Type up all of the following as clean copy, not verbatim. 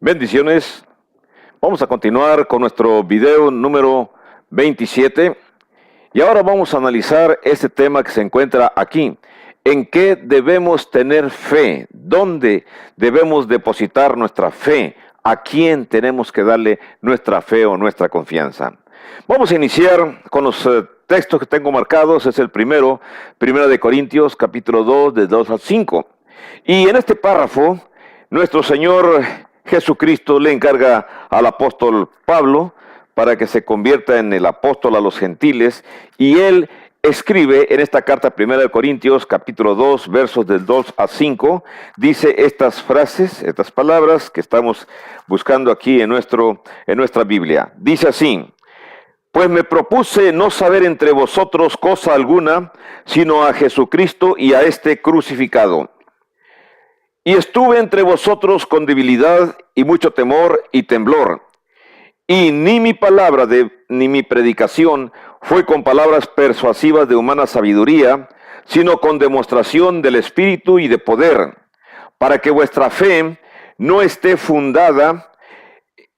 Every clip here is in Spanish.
Bendiciones. Vamos a continuar con nuestro video número 27 y ahora vamos a analizar este tema que se encuentra aquí. ¿En qué debemos tener fe? ¿Dónde debemos depositar nuestra fe? ¿A quién tenemos que darle nuestra fe o nuestra confianza? Vamos a iniciar con los textos que tengo marcados. Es el primero de Corintios, capítulo 2, de 2 al 5. Y en este párrafo, nuestro Señor Jesucristo le encarga al apóstol Pablo para que se convierta en el apóstol a los gentiles, y él escribe en esta carta primera de Corintios, capítulo 2, versos del 2 a 5, dice estas frases, estas palabras que estamos buscando aquí en nuestra Biblia. Dice así: pues me propuse no saber entre vosotros cosa alguna, sino a Jesucristo y a este crucificado. Y estuve entre vosotros con debilidad y mucho temor y temblor. Y ni mi palabra ni mi predicación fue con palabras persuasivas de humana sabiduría, sino con demostración del Espíritu y de poder, para que vuestra fe no esté fundada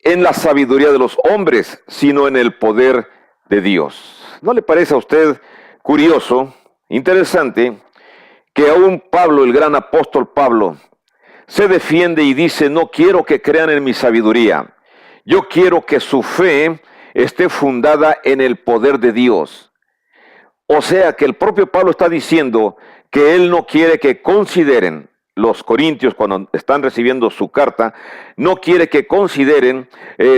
en la sabiduría de los hombres, sino en el poder de Dios. ¿No le parece a usted curioso, interesante, que aún Pablo, el gran apóstol Pablo, se defiende y dice: no quiero que crean en mi sabiduría, yo quiero que su fe esté fundada en el poder de Dios? O sea que el propio Pablo está diciendo que él no quiere que consideren, los corintios cuando están recibiendo su carta, no quiere que consideren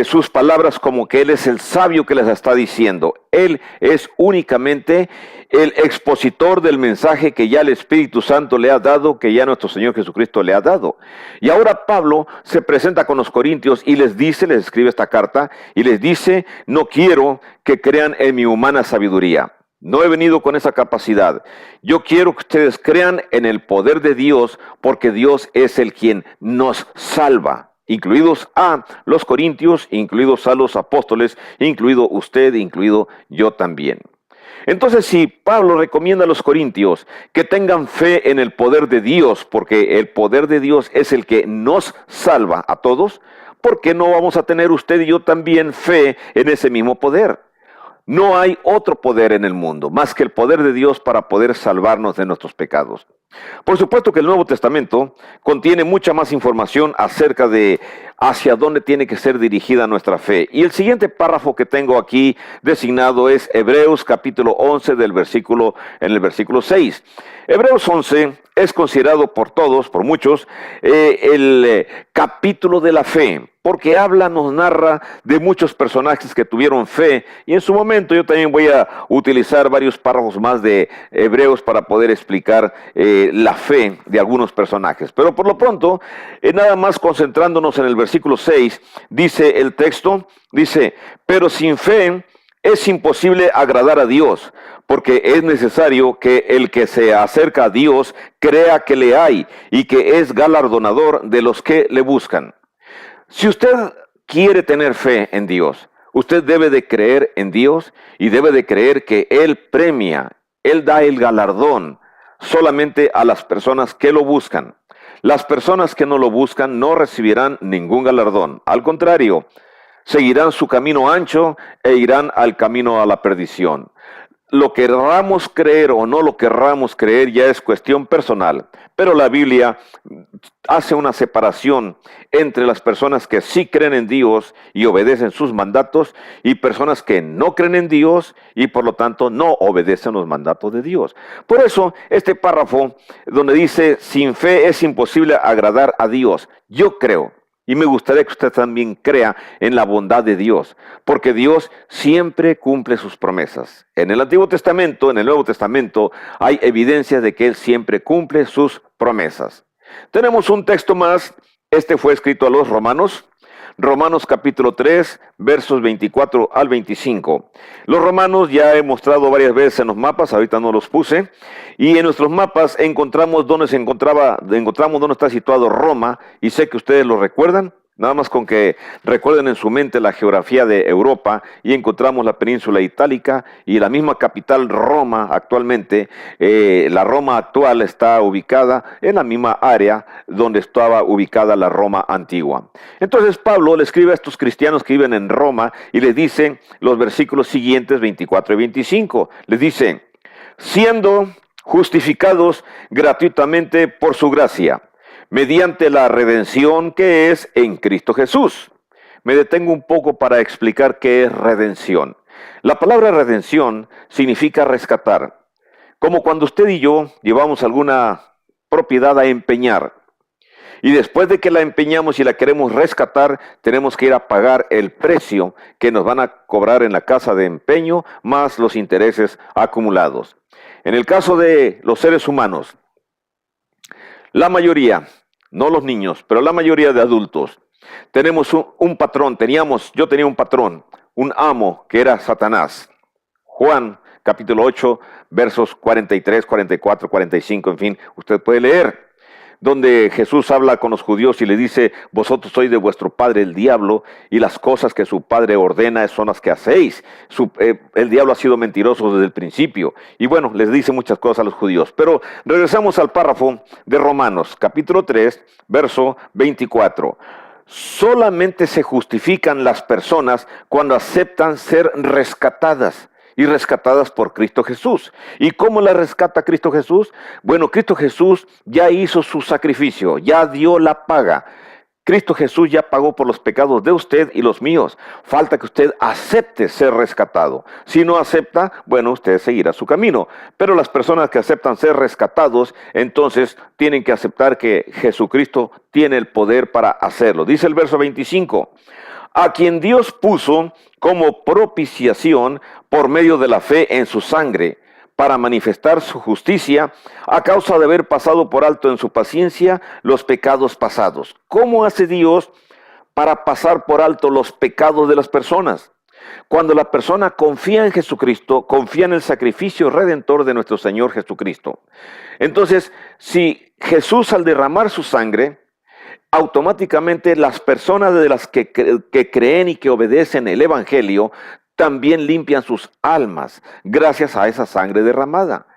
sus palabras como que él es el sabio que les está diciendo. Él es únicamente el expositor del mensaje que ya el Espíritu Santo le ha dado, que ya nuestro Señor Jesucristo le ha dado. Y ahora Pablo se presenta con los corintios y les escribe esta carta y les dice: no quiero que crean en mi humana sabiduría. No he venido con esa capacidad. Yo quiero que ustedes crean en el poder de Dios, porque Dios es el quien nos salva, incluidos a los corintios, incluidos a los apóstoles, incluido usted, incluido yo también. Entonces, si Pablo recomienda a los corintios que tengan fe en el poder de Dios, porque el poder de Dios es el que nos salva a todos, ¿por qué no vamos a tener usted y yo también fe en ese mismo poder? No hay otro poder en el mundo más que el poder de Dios para poder salvarnos de nuestros pecados. Por supuesto que el Nuevo Testamento contiene mucha más información acerca de hacia dónde tiene que ser dirigida nuestra fe. Y el siguiente párrafo que tengo aquí designado es Hebreos capítulo 11 en el versículo 6. Hebreos 11 es considerado por todos, por muchos, el capítulo de la fe, porque nos narra de muchos personajes que tuvieron fe, y en su momento yo también voy a utilizar varios párrafos más de Hebreos para poder explicar la fe de algunos personajes. Pero por lo pronto, nada más concentrándonos en el versículo 6, dice el texto, pero sin fe es imposible agradar a Dios, porque es necesario que el que se acerca a Dios crea que le hay y que es galardonador de los que le buscan. Si usted quiere tener fe en Dios, usted debe de creer en Dios y debe de creer que Él premia, Él da el galardón solamente a las personas que lo buscan. Las personas que no lo buscan no recibirán ningún galardón. Al contrario, seguirán su camino ancho e irán al camino a la perdición. Lo querramos creer o no lo querramos creer ya es cuestión personal, pero la Biblia hace una separación entre las personas que sí creen en Dios y obedecen sus mandatos y personas que no creen en Dios y por lo tanto no obedecen los mandatos de Dios. Por eso este párrafo donde dice: sin fe es imposible agradar a Dios, yo creo. Y me gustaría que usted también crea en la bondad de Dios, porque Dios siempre cumple sus promesas. En el Antiguo Testamento, en el Nuevo Testamento, hay evidencia de que Él siempre cumple sus promesas. Tenemos un texto más, este fue escrito a los Romanos, Romanos capítulo 3, versos 24 al 25. Los romanos ya he mostrado varias veces en los mapas, ahorita no los puse, y en nuestros mapas encontramos dónde está situado Roma, y sé que ustedes lo recuerdan. Nada más con que recuerden en su mente la geografía de Europa y encontramos la península itálica y la misma capital Roma actualmente. La Roma actual está ubicada en la misma área donde estaba ubicada la Roma antigua. Entonces Pablo le escribe a estos cristianos que viven en Roma y les dice los versículos siguientes, 24 y 25. Les dice, siendo justificados gratuitamente por su gracia, mediante la redención que es en Cristo Jesús. Me detengo un poco para explicar qué es redención. La palabra redención significa rescatar, como cuando usted y yo llevamos alguna propiedad a empeñar. Y después de que la empeñamos y la queremos rescatar, tenemos que ir a pagar el precio que nos van a cobrar en la casa de empeño, más los intereses acumulados. En el caso de los seres humanos, la mayoría, no los niños, pero la mayoría de adultos, tenemos un patrón, yo tenía un patrón, un amo que era Satanás. Juan capítulo 8, versos 43, 44, 45, en fin, usted puede leer, donde Jesús habla con los judíos y le dice, vosotros sois de vuestro padre el diablo, y las cosas que su padre ordena son las que hacéis. El diablo ha sido mentiroso desde el principio. Y bueno, les dice muchas cosas a los judíos. Pero regresamos al párrafo de Romanos, capítulo 3, verso 24. Solamente se justifican las personas cuando aceptan ser rescatadas. Y rescatadas por Cristo Jesús. ¿Y cómo la rescata Cristo Jesús? Bueno, Cristo Jesús ya hizo su sacrificio, ya dio la paga. Cristo Jesús ya pagó por los pecados de usted y los míos. Falta que usted acepte ser rescatado. Si no acepta, bueno, usted seguirá su camino. Pero las personas que aceptan ser rescatados, entonces tienen que aceptar que Jesucristo tiene el poder para hacerlo. Dice el verso 25. A quien Dios puso como propiciación por medio de la fe en su sangre, para manifestar su justicia a causa de haber pasado por alto en su paciencia los pecados pasados. ¿Cómo hace Dios para pasar por alto los pecados de las personas? Cuando la persona confía en Jesucristo, confía en el sacrificio redentor de nuestro Señor Jesucristo. Entonces, si Jesús al derramar su sangre, automáticamente las personas de las que creen y que obedecen el Evangelio también limpian sus almas gracias a esa sangre derramada.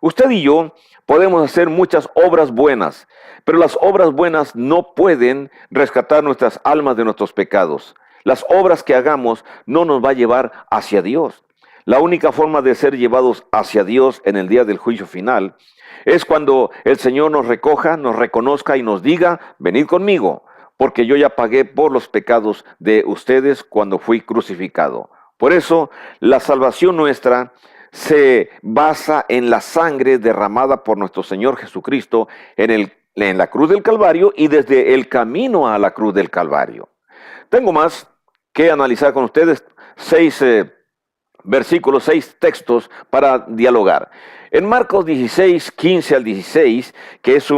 Usted y yo podemos hacer muchas obras buenas, pero las obras buenas no pueden rescatar nuestras almas de nuestros pecados. Las obras que hagamos no nos va a llevar hacia Dios. La única forma de ser llevados hacia Dios en el día del juicio final es cuando el Señor nos recoja, nos reconozca y nos diga, venid conmigo, porque yo ya pagué por los pecados de ustedes cuando fui crucificado. Por eso, la salvación nuestra se basa en la sangre derramada por nuestro Señor Jesucristo en la cruz del Calvario y desde el camino a la cruz del Calvario. Tengo más que analizar con ustedes, 6 versículos, 6 textos para dialogar. En Marcos 16, 15 al 16, que es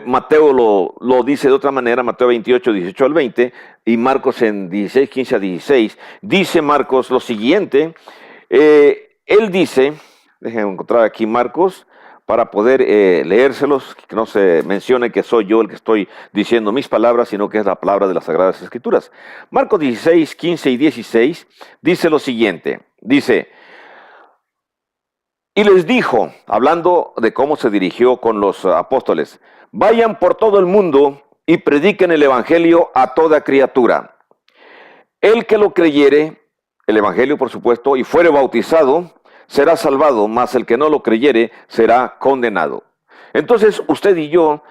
Mateo lo dice de otra manera, Mateo 28, 18 al 20, y Marcos en 16, 15 a 16, dice Marcos lo siguiente, él dice, déjenme encontrar aquí Marcos, para poder leérselos, que no se mencione que soy yo el que estoy diciendo mis palabras, sino que es la palabra de las Sagradas Escrituras. Marcos 16, 15 y 16 dice lo siguiente, dice, y les dijo, hablando de cómo se dirigió con los apóstoles, vayan por todo el mundo y prediquen el evangelio a toda criatura. El que lo creyere, el evangelio por supuesto, y fuere bautizado, será salvado, mas el que no lo creyere será condenado. Entonces usted y yo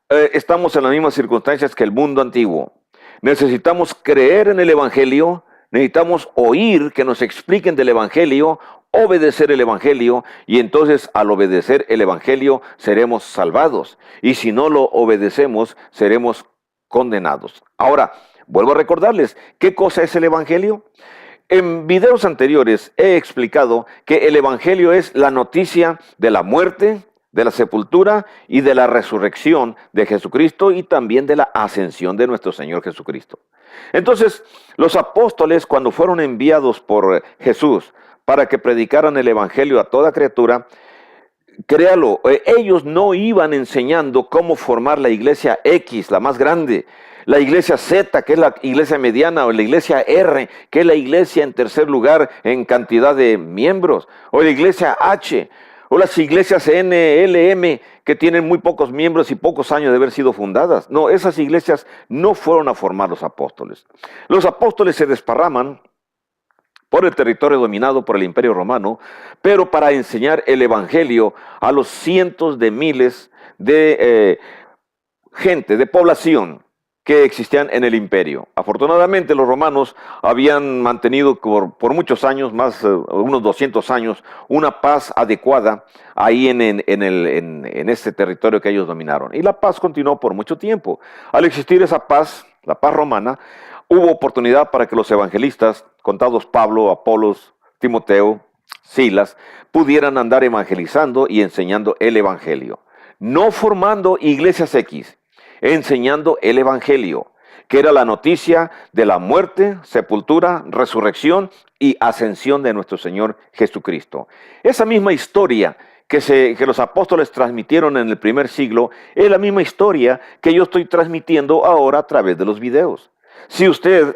estamos en las mismas circunstancias que el mundo antiguo. Necesitamos creer en el evangelio, necesitamos oír que nos expliquen del evangelio, obedecer el evangelio, y entonces al obedecer el evangelio seremos salvados, y si no lo obedecemos seremos condenados. Ahora, vuelvo a recordarles, ¿qué cosa es el evangelio? En videos anteriores he explicado que el evangelio es la noticia de la muerte, de la sepultura y de la resurrección de Jesucristo y también de la ascensión de nuestro Señor Jesucristo. Entonces, los apóstoles, cuando fueron enviados por Jesús para que predicaran el evangelio a toda criatura, créalo, ellos no iban enseñando cómo formar la iglesia X, la más grande. la iglesia Z, que es la iglesia mediana, o la iglesia R, que es la iglesia en tercer lugar en cantidad de miembros, o la iglesia H, o las iglesias NLM, que tienen muy pocos miembros y pocos años de haber sido fundadas. No, esas iglesias no fueron a formar los apóstoles. Los apóstoles se desparraman por el territorio dominado por el Imperio Romano, pero para enseñar el Evangelio a los cientos de miles de gente, de población que existían en el imperio. Afortunadamente los romanos habían mantenido por muchos años, más unos 200 años, una paz adecuada ahí en ese territorio que ellos dominaron. Y la paz continuó por mucho tiempo. Al existir esa paz, la paz romana, hubo oportunidad para que los evangelistas, contados Pablo, Apolos, Timoteo, Silas, pudieran andar evangelizando y enseñando el evangelio. No formando iglesias X, enseñando el evangelio, que era la noticia de la muerte, sepultura, resurrección y ascensión de nuestro Señor Jesucristo. Esa misma historia que los apóstoles transmitieron en el primer siglo es la misma historia que yo estoy transmitiendo ahora a través de los videos. Si usted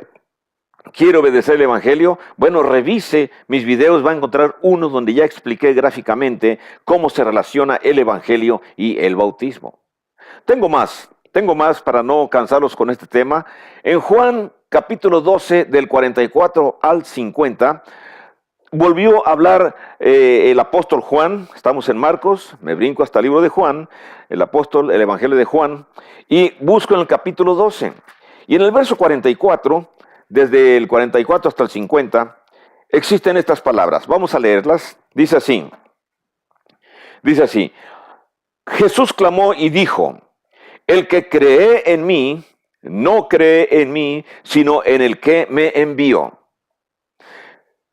quiere obedecer el evangelio, bueno, revise mis videos, va a encontrar unos donde ya expliqué gráficamente cómo se relaciona el evangelio y el bautismo. Tengo más para no cansarlos con este tema. En Juan capítulo 12 del 44 al 50, volvió a hablar el apóstol Juan. Estamos en Marcos, me brinco hasta el libro de Juan, el evangelio de Juan, y busco en el capítulo 12. Y en el verso 44, desde el 44 hasta el 50, existen estas palabras. Vamos a leerlas. Dice así. Jesús clamó y dijo: el que cree en mí, no cree en mí, sino en el que me envió.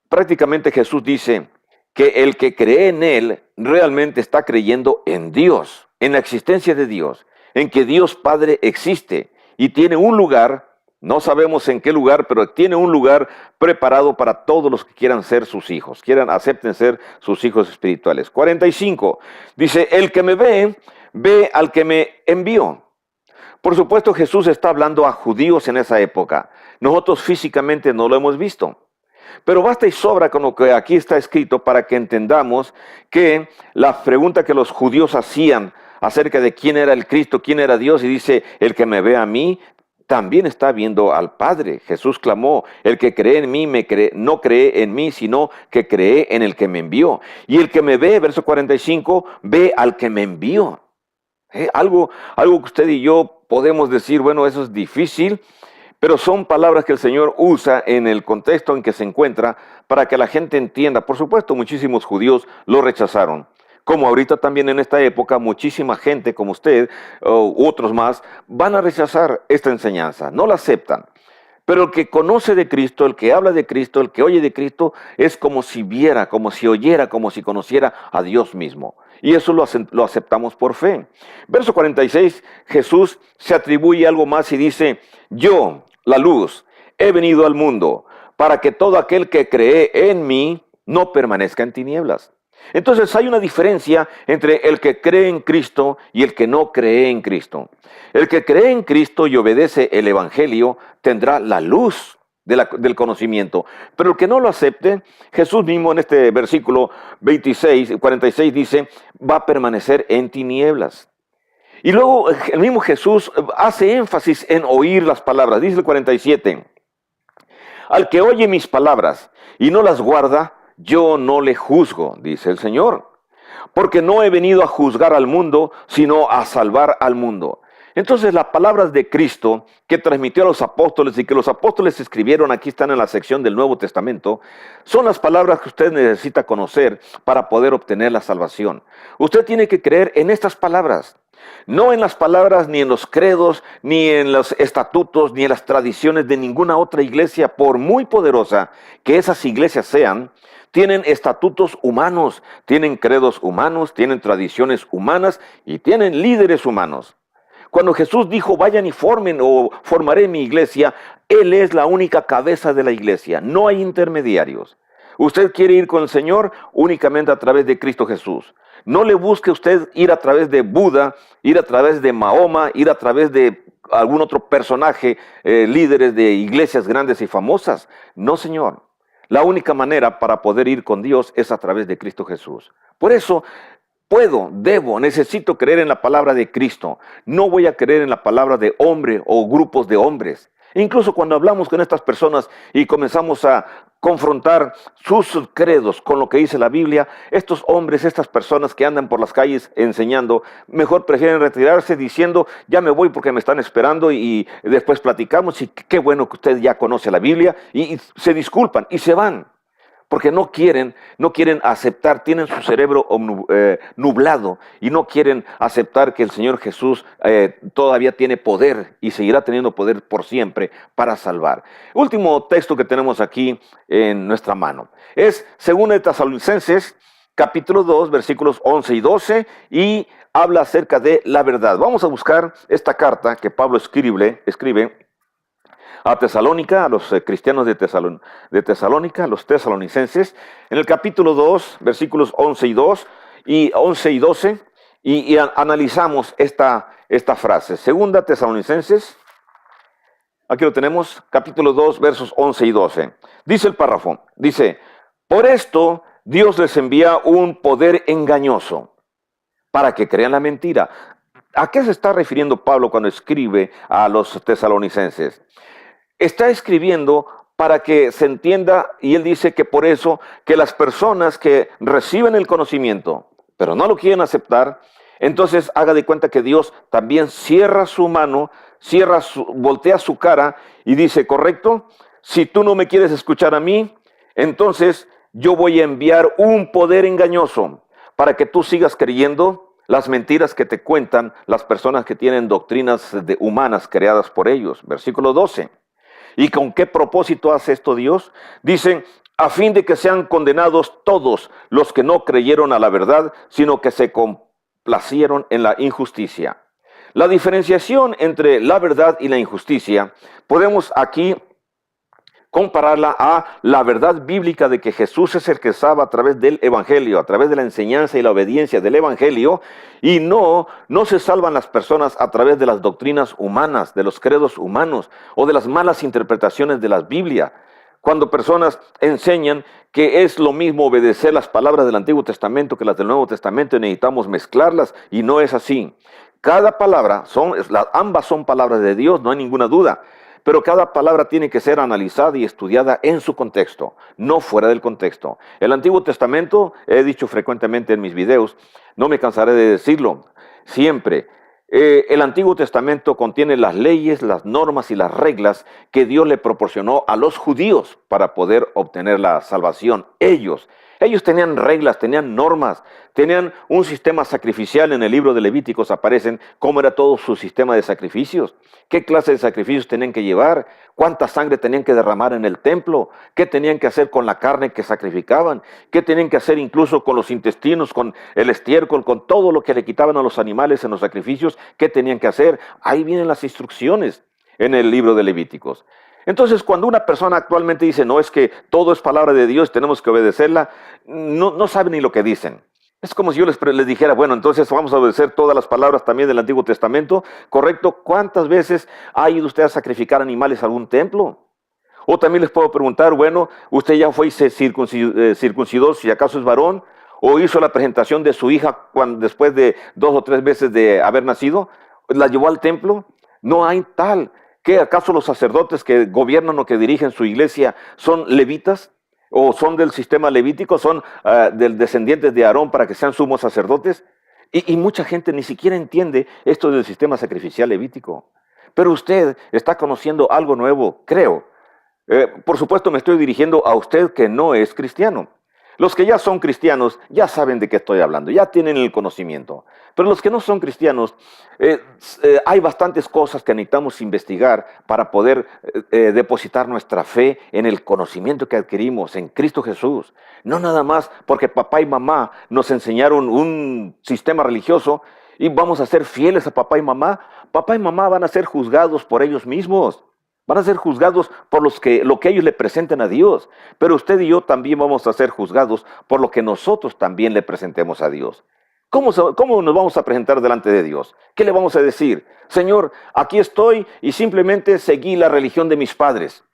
Prácticamente Jesús dice que el que cree en él realmente está creyendo en Dios, en la existencia de Dios, en que Dios Padre existe y tiene un lugar, no sabemos en qué lugar, pero tiene un lugar preparado para todos los que quieran ser sus hijos, acepten ser sus hijos espirituales. 45, dice, el que me ve al que me envió. Por supuesto, Jesús está hablando a judíos en esa época. Nosotros físicamente no lo hemos visto. Pero basta y sobra con lo que aquí está escrito para que entendamos que la pregunta que los judíos hacían acerca de quién era el Cristo, quién era Dios, y dice, el que me ve a mí, también está viendo al Padre. Jesús clamó, el que cree en mí no cree en mí, sino que cree en el que me envió. Y el que me ve, verso 45, ve al que me envió. Algo que usted y yo podemos decir, bueno, eso es difícil, pero son palabras que el Señor usa en el contexto en que se encuentra para que la gente entienda. Por supuesto, muchísimos judíos lo rechazaron. Como ahorita también en esta época, muchísima gente como usted u otros más van a rechazar esta enseñanza, no la aceptan. Pero el que conoce de Cristo, el que habla de Cristo, el que oye de Cristo, es como si viera, como si oyera, como si conociera a Dios mismo. Y eso lo aceptamos por fe. Verso 46, Jesús se atribuye algo más y dice, yo, la luz, he venido al mundo para que todo aquel que cree en mí no permanezca en tinieblas. Entonces hay una diferencia entre el que cree en Cristo y el que no cree en Cristo. El que cree en Cristo y obedece el Evangelio tendrá la luz del conocimiento. Pero el que no lo acepte, Jesús mismo en este versículo 46 dice, va a permanecer en tinieblas. Y luego el mismo Jesús hace énfasis en oír las palabras. Dice el 47, al que oye mis palabras y no las guarda, yo no le juzgo, dice el Señor, porque no he venido a juzgar al mundo, sino a salvar al mundo. Entonces las palabras de Cristo que transmitió a los apóstoles y que los apóstoles escribieron, aquí están en la sección del Nuevo Testamento, son las palabras que usted necesita conocer para poder obtener la salvación. Usted tiene que creer en estas palabras. No en las palabras, ni en los credos, ni en los estatutos, ni en las tradiciones de ninguna otra iglesia, por muy poderosa que esas iglesias sean. Tienen estatutos humanos, tienen credos humanos, tienen tradiciones humanas y tienen líderes humanos. Cuando Jesús dijo, vayan y formen o formaré mi iglesia, Él es la única cabeza de la iglesia, no hay intermediarios. Usted quiere ir con el Señor únicamente a través de Cristo Jesús. No le busque usted ir a través de Buda, ir a través de Mahoma, ir a través de algún otro personaje, líderes de iglesias grandes y famosas. No, Señor. La única manera para poder ir con Dios es a través de Cristo Jesús. Por eso necesito creer en la palabra de Cristo. No voy a creer en la palabra de hombre o grupos de hombres. Incluso cuando hablamos con estas personas y comenzamos a confrontar sus credos con lo que dice la Biblia, estos hombres, estas personas que andan por las calles enseñando, mejor prefieren retirarse diciendo, ya me voy porque me están esperando y después platicamos y qué bueno que usted ya conoce la Biblia y se disculpan y se van. Porque no quieren aceptar, tienen su cerebro nublado y no quieren aceptar que el Señor Jesús todavía tiene poder y seguirá teniendo poder por siempre para salvar. Último texto que tenemos aquí en nuestra mano es 2 de Tesalonicenses, capítulo 2, versículos 11 y 12, y habla acerca de la verdad. Vamos a buscar esta carta que Pablo escribe a Tesalónica, a los cristianos de Tesalónica, los tesalonicenses, en el capítulo 2, versículos 11 y 12, y analizamos esta frase. Segunda Tesalonicenses, aquí lo tenemos, capítulo 2, versos 11 y 12. Dice el párrafo, dice, por esto Dios les envía un poder engañoso para que crean la mentira. ¿A qué se está refiriendo Pablo cuando escribe a los tesalonicenses? Está escribiendo para que se entienda, y él dice que por eso, que las personas que reciben el conocimiento, pero no lo quieren aceptar, entonces haga de cuenta que Dios también cierra su mano, voltea su cara y dice, correcto, si tú no me quieres escuchar a mí, entonces yo voy a enviar un poder engañoso para que tú sigas creyendo las mentiras que te cuentan las personas que tienen doctrinas humanas creadas por ellos. Versículo 12. ¿Y con qué propósito hace esto Dios? Dicen, a fin de que sean condenados todos los que no creyeron a la verdad, sino que se complacieron en la injusticia. La diferenciación entre la verdad y la injusticia, podemos aquí compararla a la verdad bíblica de que Jesús es el que salva a través del Evangelio, a través de la enseñanza y la obediencia del Evangelio, y no se salvan las personas a través de las doctrinas humanas, de los credos humanos o de las malas interpretaciones de la Biblia. Cuando personas enseñan que es lo mismo obedecer las palabras del Antiguo Testamento que las del Nuevo Testamento y necesitamos mezclarlas, y no es así. Cada palabra, ambas son palabras de Dios, no hay ninguna duda. Pero cada palabra tiene que ser analizada y estudiada en su contexto, no fuera del contexto. El Antiguo Testamento, he dicho frecuentemente en mis videos, no me cansaré de decirlo, siempre. El Antiguo Testamento contiene las leyes, las normas y las reglas que Dios le proporcionó a los judíos para poder obtener la salvación. Ellos tenían reglas, tenían normas, tenían un sistema sacrificial. En el libro de Levíticos aparecen cómo era todo su sistema de sacrificios, qué clase de sacrificios tenían que llevar, cuánta sangre tenían que derramar en el templo, qué tenían que hacer con la carne que sacrificaban, qué tenían que hacer incluso con los intestinos, con el estiércol, con todo lo que le quitaban a los animales en los sacrificios, qué tenían que hacer. Ahí vienen las instrucciones en el libro de Levíticos. Entonces, cuando una persona actualmente dice, no, es que todo es palabra de Dios, tenemos que obedecerla, no saben ni lo que dicen. Es como si yo les dijera, bueno, entonces vamos a obedecer todas las palabras también del Antiguo Testamento, ¿correcto? ¿Cuántas veces ha ido usted a sacrificar animales a algún templo? O también les puedo preguntar, bueno, ¿usted ya fue y se circuncidó si acaso es varón? ¿O hizo la presentación de su hija después de 2 o 3 veces de haber nacido? ¿La llevó al templo? No hay tal. ¿Qué acaso los sacerdotes que gobiernan o que dirigen su iglesia son levitas? ¿O son del sistema levítico? ¿Son del descendientes de Aarón para que sean sumos sacerdotes? Y mucha gente ni siquiera entiende esto del sistema sacrificial levítico. Pero usted está conociendo algo nuevo, creo. Por supuesto me estoy dirigiendo a usted que no es cristiano. Los que ya son cristianos ya saben de qué estoy hablando, ya tienen el conocimiento. Pero los que no son cristianos, hay bastantes cosas que necesitamos investigar para poder depositar nuestra fe en el conocimiento que adquirimos en Cristo Jesús. No nada más porque papá y mamá nos enseñaron un sistema religioso y vamos a ser fieles a papá y mamá. Papá y mamá van a ser juzgados por ellos mismos. Van a ser juzgados por lo que ellos le presenten a Dios. Pero usted y yo también vamos a ser juzgados por lo que nosotros también le presentemos a Dios. ¿Cómo nos vamos a presentar delante de Dios? ¿Qué le vamos a decir? Señor, aquí estoy y simplemente seguí la religión de mis padres.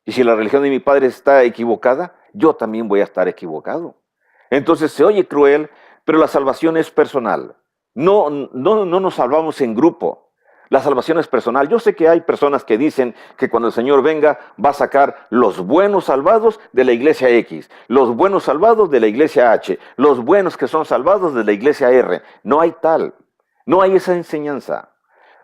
Y si la religión de mi padre está equivocada, yo también voy a estar equivocado. Entonces se oye cruel, pero la salvación es personal. No nos salvamos en grupo. La salvación es personal. Yo sé que hay personas que dicen que cuando el Señor venga va a sacar los buenos salvados de la iglesia X, los buenos salvados de la iglesia H, los buenos que son salvados de la iglesia R. No hay tal. No hay esa enseñanza.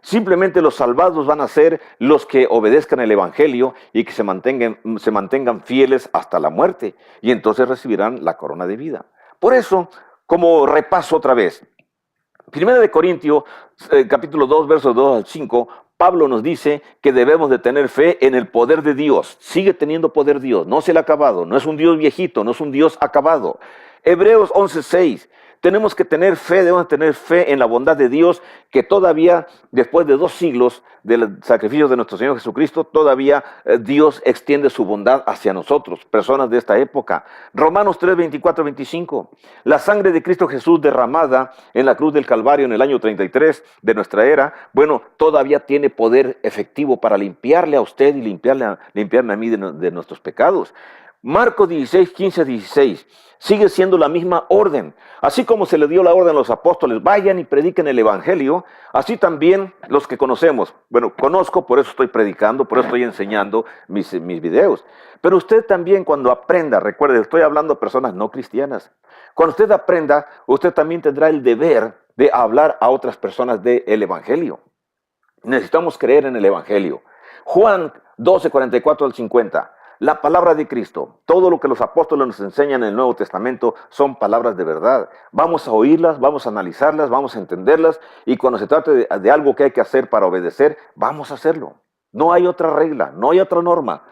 Simplemente los salvados van a ser los que obedezcan el Evangelio y que se mantengan fieles hasta la muerte. Y entonces recibirán la corona de vida. Por eso, como repaso otra vez, Primera de Corintios, capítulo 2, versos 2 al 5, Pablo nos dice que debemos de tener fe en el poder de Dios. Sigue teniendo poder Dios, no se le ha acabado, no es un Dios viejito, no es un Dios acabado. Hebreos 11:6, tenemos que tener fe, debemos tener fe en la bondad de Dios, que todavía, después de 2 siglos del sacrificio de nuestro Señor Jesucristo, todavía Dios extiende su bondad hacia nosotros, personas de esta época. Romanos 3, 24, 25, la sangre de Cristo Jesús derramada en la cruz del Calvario en el año 33 de nuestra era, bueno, todavía tiene poder efectivo para limpiarle a usted y limpiarme a mí de nuestros pecados. Marcos 16, 15, 16, sigue siendo la misma orden. Así como se le dio la orden a los apóstoles, vayan y prediquen el Evangelio, así también los que conocemos. Bueno, conozco, por eso estoy predicando, por eso estoy enseñando mis videos. Pero usted también cuando aprenda, recuerde, estoy hablando a personas no cristianas. Cuando usted aprenda, usted también tendrá el deber de hablar a otras personas del Evangelio. Necesitamos creer en el Evangelio. Juan 12, 44 al 50. La palabra de Cristo, todo lo que los apóstoles nos enseñan en el Nuevo Testamento son palabras de verdad. Vamos a oírlas, vamos a analizarlas, vamos a entenderlas y cuando se trate de algo que hay que hacer para obedecer, vamos a hacerlo. No hay otra regla, no hay otra norma.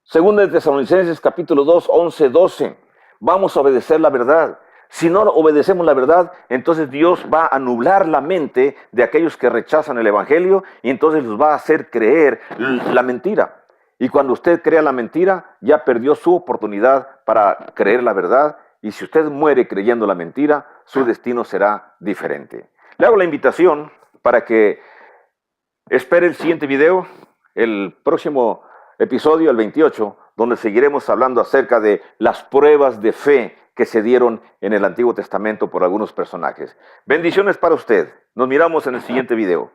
Segunda de Tesalonicenses capítulo 2, 11, 12. Vamos a obedecer la verdad. Si no obedecemos la verdad, entonces Dios va a nublar la mente de aquellos que rechazan el Evangelio y entonces los va a hacer creer la mentira. Y cuando usted crea la mentira, ya perdió su oportunidad para creer la verdad. Y si usted muere creyendo la mentira, su destino será diferente. Le hago la invitación para que espere el siguiente video, el próximo episodio, el 28, donde seguiremos hablando acerca de las pruebas de fe que se dieron en el Antiguo Testamento por algunos personajes. Bendiciones para usted. Nos miramos en el siguiente video.